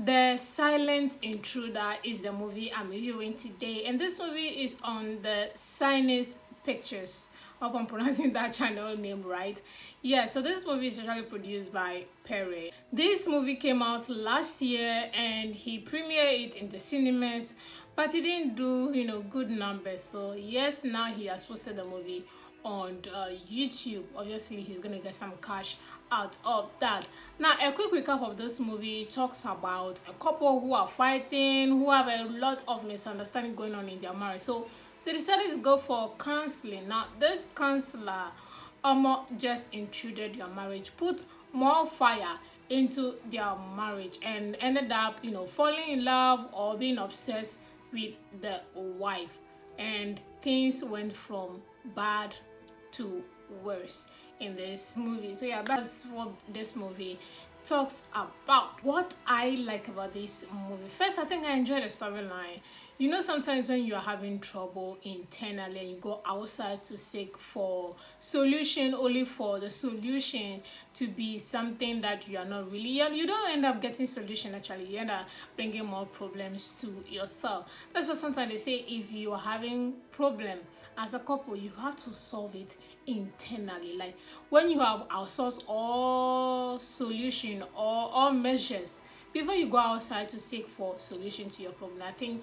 The Silent Intruder is the movie I'm reviewing today, and this movie is on the Sinus Pictures. Hope I'm pronouncing that channel name right. Yeah, so this movie is actually produced by Perry. This movie came out last year and he premiered it in the cinemas, but he didn't do good numbers. So yes, now he has posted the movie on YouTube. Obviously he's gonna get some cash out of that. Now a quick recap of this movie talks about a couple who are fighting, who have a lot of misunderstanding going on in their marriage. So they decided to go for counseling. Now this counselor just intruded their marriage, put more fire into their marriage, and ended up falling in love or being obsessed with the wife, and things went from bad to worse in this movie. So yeah, that's what this movie talks about. What I like about this movie, first, I think I enjoy the storyline. Sometimes when you're having trouble internally and you go outside to seek for solution, only for the solution to be something that you are not really, you don't end up getting solution. Actually, you end up bringing more problems to yourself. That's what sometimes they say, if you are having problem as a couple, you have to solve it internally. Like when you have outsourced all solution or all measures before you go outside to seek for solution to your problem. I think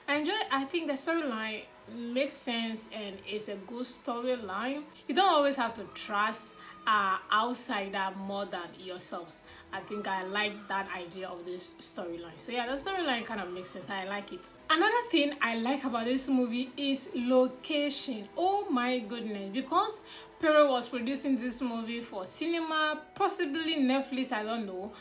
I think the storyline makes sense and it's a good storyline. You don't always have to trust outsider more than yourselves. I think I like that idea of this storyline. So yeah, the storyline kind of makes sense. I like it. Another thing I like about this movie is location. Oh my goodness, because Perry was producing this movie for cinema, possibly Netflix, I don't know.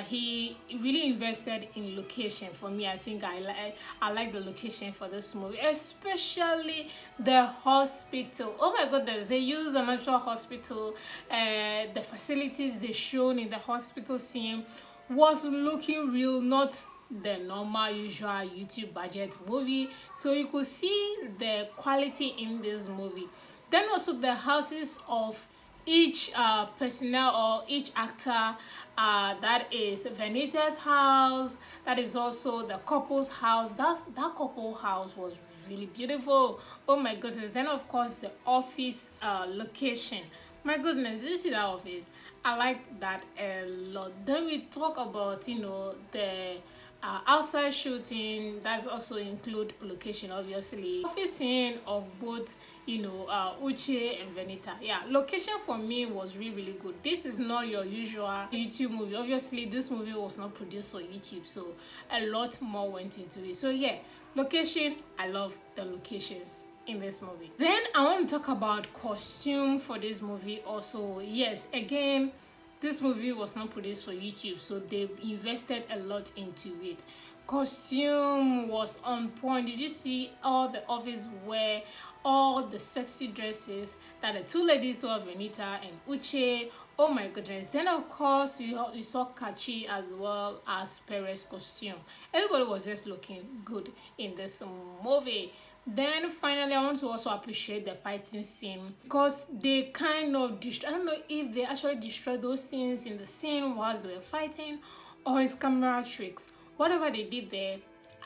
He really invested in location. For me, I think I like the location for this movie, especially the hospital. Oh my goodness, they use a natural hospital. The facilities they shown in the hospital scene was looking real, not the normal usual YouTube budget movie. So you could see the quality in this movie. Then also the houses of each personnel or each actor, that is Venita's house, that is also the couple's house. That couple house was really beautiful. Oh my goodness. Then of course the office location. My goodness, did you see that office? I like that a lot. Then we talk about the outside shooting. That's also include location, obviously. Office scene of both Uche and Venita. Yeah, location for me was really good. This is not your usual YouTube movie. Obviously this movie was not produced for YouTube, so a lot more went into it. So yeah, location, I love the locations in this movie. Then I want to talk about costume for this movie also. Yes, again, this movie was not produced for YouTube, so they invested a lot into it. Costume was on point. Did you see all the office wear, all the sexy dresses that the two ladies were, Venita and Uche? Oh my goodness. Then of course you saw Kachi as well as Perez's costume. Everybody was just looking good in this movie. Then finally, I want to also appreciate the fighting scene, because they kind of I don't know if they actually destroyed those things in the scene whilst they were fighting, or it's camera tricks. Whatever they did there,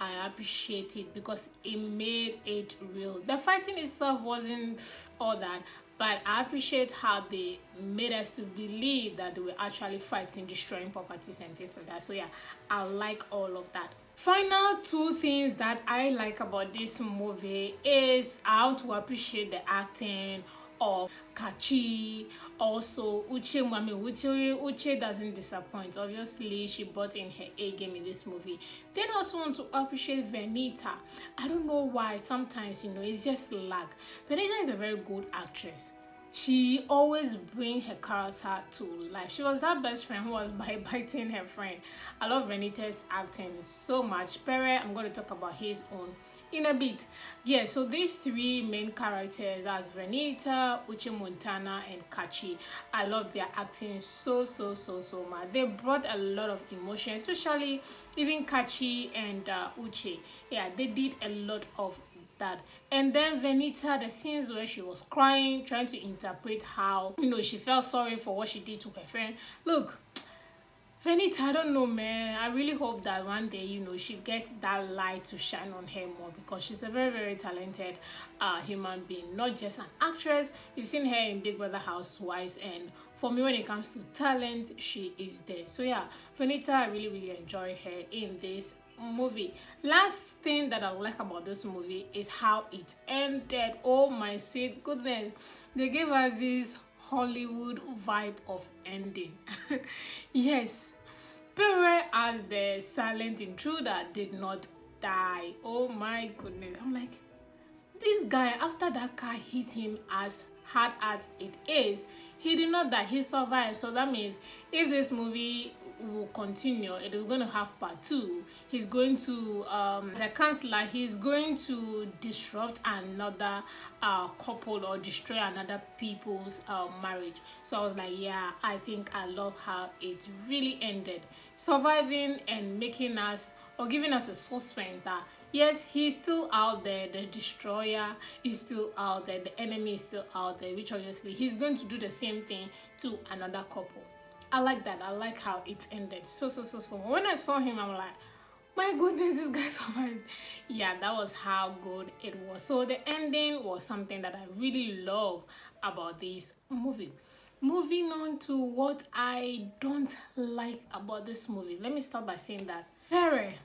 I appreciate it because it made it real. The fighting itself wasn't all that, but I appreciate how they made us to believe that they were actually fighting, destroying properties and things like that. So yeah, I like all of that. Final two things that I like about this movie is how to appreciate the acting of Kachi, also Uche. Uche doesn't disappoint. Obviously, she brought in her A game in this movie. Then I also want to appreciate Venita. I don't know why. Sometimes it's just luck. Venita is a very good actress. She always brings her character to life. She was that best friend who was biting her friend. I love Venita's acting so much. Perry, I'm going to talk about his own in a bit. Yeah, so these three main characters, as Venita, Uche Montana, and Kachi, I love their acting so much. They brought a lot of emotion, especially even Kachi and Uche. Yeah, they did a lot of that. And then Venita, the scenes where she was crying, trying to interpret how she felt sorry for what she did to her friend. Look, Venita, I don't know, man. I really hope that one day, she gets that light to shine on her more, because she's a very, very talented human being, not just an actress. You've seen her in Big Brother Housewives, and for me, when it comes to talent, she is there. So yeah, Venita, I really, really enjoyed her in this movie. Last thing that I like about this movie is how it ended. Oh my sweet goodness, they gave us this Hollywood vibe of ending. Yes, Pere as the silent intruder did not die. Oh my goodness, I'm like, this guy, after that car hit him as hard as it is, he did not die, he survived. So that means if this movie will continue, it is going to have part 2. He's going to as a counselor, he's going to disrupt another couple or destroy another people's marriage. So I was like, yeah, I think I love how it really ended, surviving and making us, or giving us a suspense that yes, he's still out there, the destroyer is still out there, the enemy is still out there, which obviously he's going to do the same thing to another couple. I like that. I like how it ended. So. When I saw him, I'm like, my goodness, this guy survived. Yeah, that was how good it was. So the ending was something that I really love about this movie. Moving on to what I don't like about this movie. Let me start by saying that Pere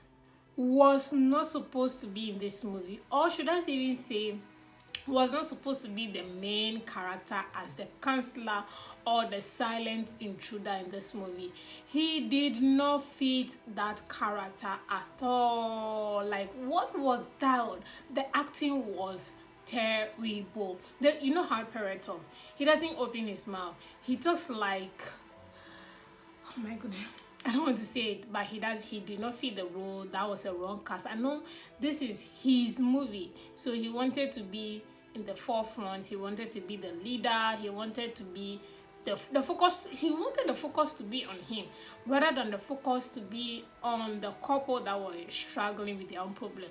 was not supposed to be in this movie, or should I even say was not supposed to be the main character as the counselor or the silent intruder in this movie. He did not fit that character at all. Like, what was that? The acting was terrible. You know how Pere talks? He doesn't open his mouth. He talks like, oh my goodness, I don't want to say it, but he did not fit the role. That was a wrong cast. I know this is his movie, so he wanted to be in the forefront. He wanted to be the leader. He wanted to be the focus. He wanted the focus to be on him rather than the focus to be on the couple that were struggling with their own problem.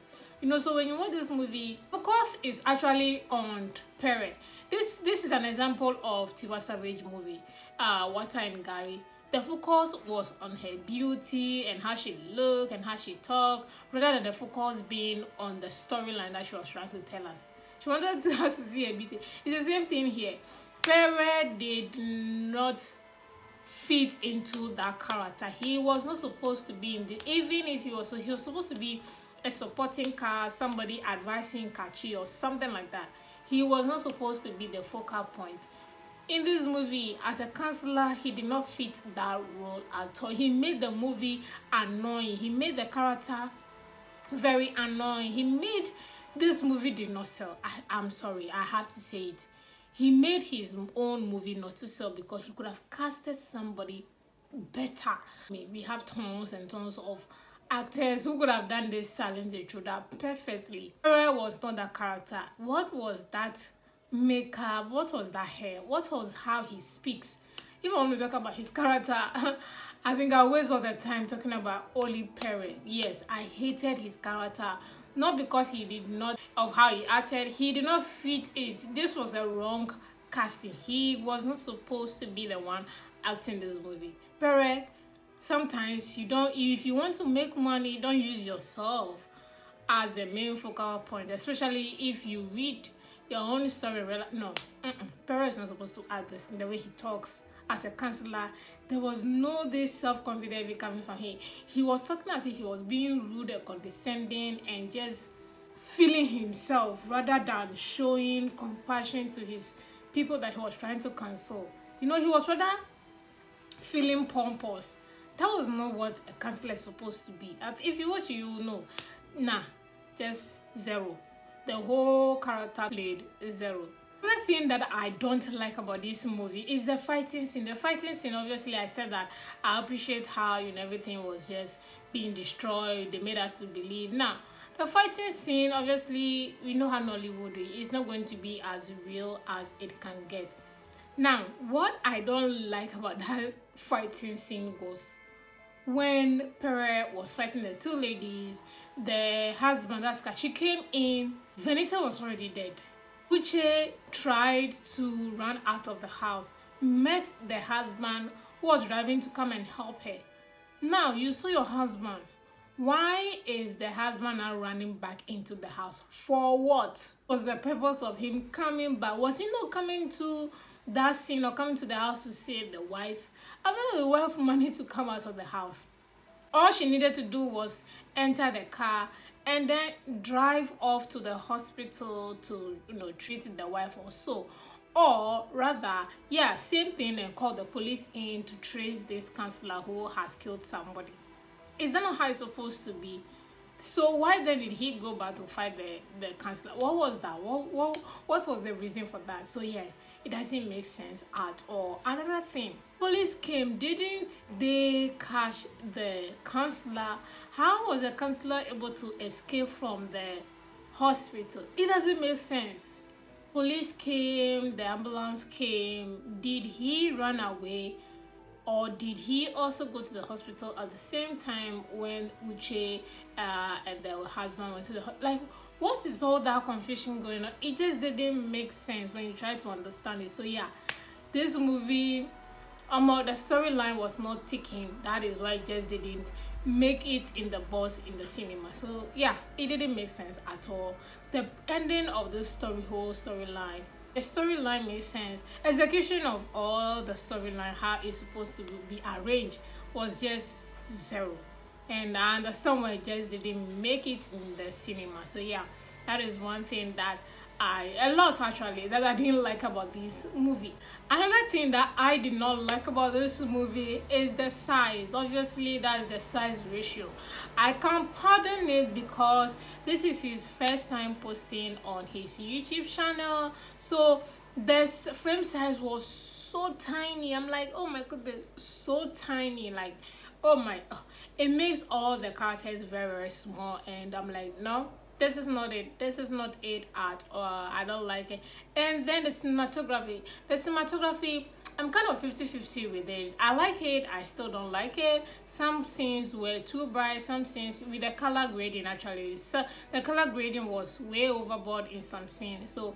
So when you watch this movie, focus is actually on Pere. This is an example of Tiwa Savage movie, Water and Gary. The focus was on her beauty and how she looked and how she talked, rather than the focus being on the storyline that she was trying to tell us. She wanted us to see her beauty. It's the same thing here. Pere did not fit into that character. He was not supposed to be in the, even if he was supposed to be a supporting cast, somebody advising Kachi or something like that. He was not supposed to be the focal point. In this movie, as a counselor, he did not fit that role at all. He made the movie annoying. He made the character very annoying. He made this movie did not sell. I'm sorry, I have to say it. He made his own movie not to sell because he could have casted somebody better. I mean, we have tons and tons of actors who could have done this silent intruder perfectly. Pere was not that character. What was that makeup? What was that hair? What was how he speaks? Even when we talk about his character, I think I waste all the time talking about only Pere. Yes, I hated his character. Not because he did not, of how he acted, he did not fit it. This was a wrong casting. He was not supposed to be the one acting this movie. Pere, sometimes if you want to make money, don't use yourself as the main focal point, especially if you read your own story. No, Pere is not supposed to act this the way he talks as a counselor. There was no this self-confidence coming from him. He was talking as if he was being rude and condescending and just feeling himself rather than showing compassion to his people that he was trying to console. He was rather feeling pompous. That was not what a counselor is supposed to be. If you watch, you know. Nah, just zero. The whole character played zero. Another thing that I don't like about this movie is the fighting scene. The fighting scene, obviously, I said that I appreciate how everything was just being destroyed. They made us to believe. Now, the fighting scene, obviously, we know how Nollywood is. It's not going to be as real as it can get. Now, what I don't like about that fighting scene was when Pere was fighting the two ladies, the husband, that's Kachi, came in. Venita was already dead. Uche tried to run out of the house, met the husband who was driving to come and help her. Now you saw your husband. Why is the husband now running back into the house? For what? Was the purpose of him coming back? Was he not coming to that scene or coming to the house to save the wife? I thought the wife wanted to come out of the house. All she needed to do was enter the car and then drive off to the hospital to, treat the wife or so. Or rather, yeah, same thing, and call the police in to trace this counselor who has killed somebody. Is that not how it's supposed to be? So why then did he go back to fight the counselor? What was that? What was the reason for that? So yeah, it doesn't make sense at all. Another thing, police came, didn't they catch the counselor? How was the counselor able to escape from the hospital? It doesn't make sense. Police came, the ambulance came. Did he run away? Or did he also go to the hospital at the same time when Uche and the husband went to the hospital? Like, what is all that confusion going on? It just didn't make sense when you try to understand it. So yeah, this movie, the storyline was not ticking. That is why it just didn't make it in the bus in the cinema. So yeah, it didn't make sense at all. The ending of this whole storyline, the storyline made sense. Execution of all the storyline, how it's supposed to be arranged, was just zero. And I understand why it just didn't make it in the cinema. So yeah, that is one thing that a lot actually that I didn't like about this movie. Another thing that I did not like about this movie is the size. Obviously, that is the size ratio. I can pardon it because this is his first time posting on his YouTube channel. So this frame size was so tiny. I'm like, oh my goodness, so tiny. Like, it makes all the characters very, very small. And I'm like, no, this is not it. This is not it at all. I don't like it. And then the cinematography, I'm kind of 50-50 with it. I like it, I still don't like it. Some scenes were too bright, some scenes with the color grading actually. So the color grading was way overboard in some scenes. So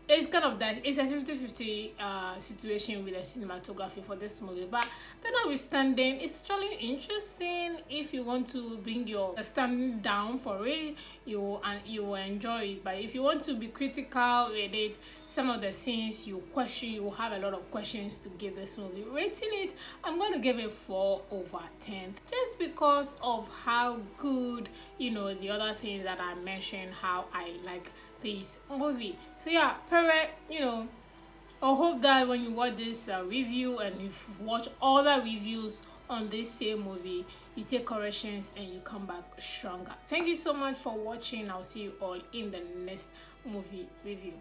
it's kind of that. It's a 50-50 situation with the cinematography for this movie. But then notwithstanding, it's actually interesting. If you want to bring your standing down for it, you will enjoy it. But if you want to be critical with it, some of the scenes you will have a lot of questions to give this movie. Rating it, I'm going to give it 4/10, just because of how good, the other things that I mentioned, how I like this movie. So yeah, I hope that when you watch this review and you watch other reviews on this same movie, you take corrections and you come back stronger. Thank you so much for watching. I'll see you all in the next movie review.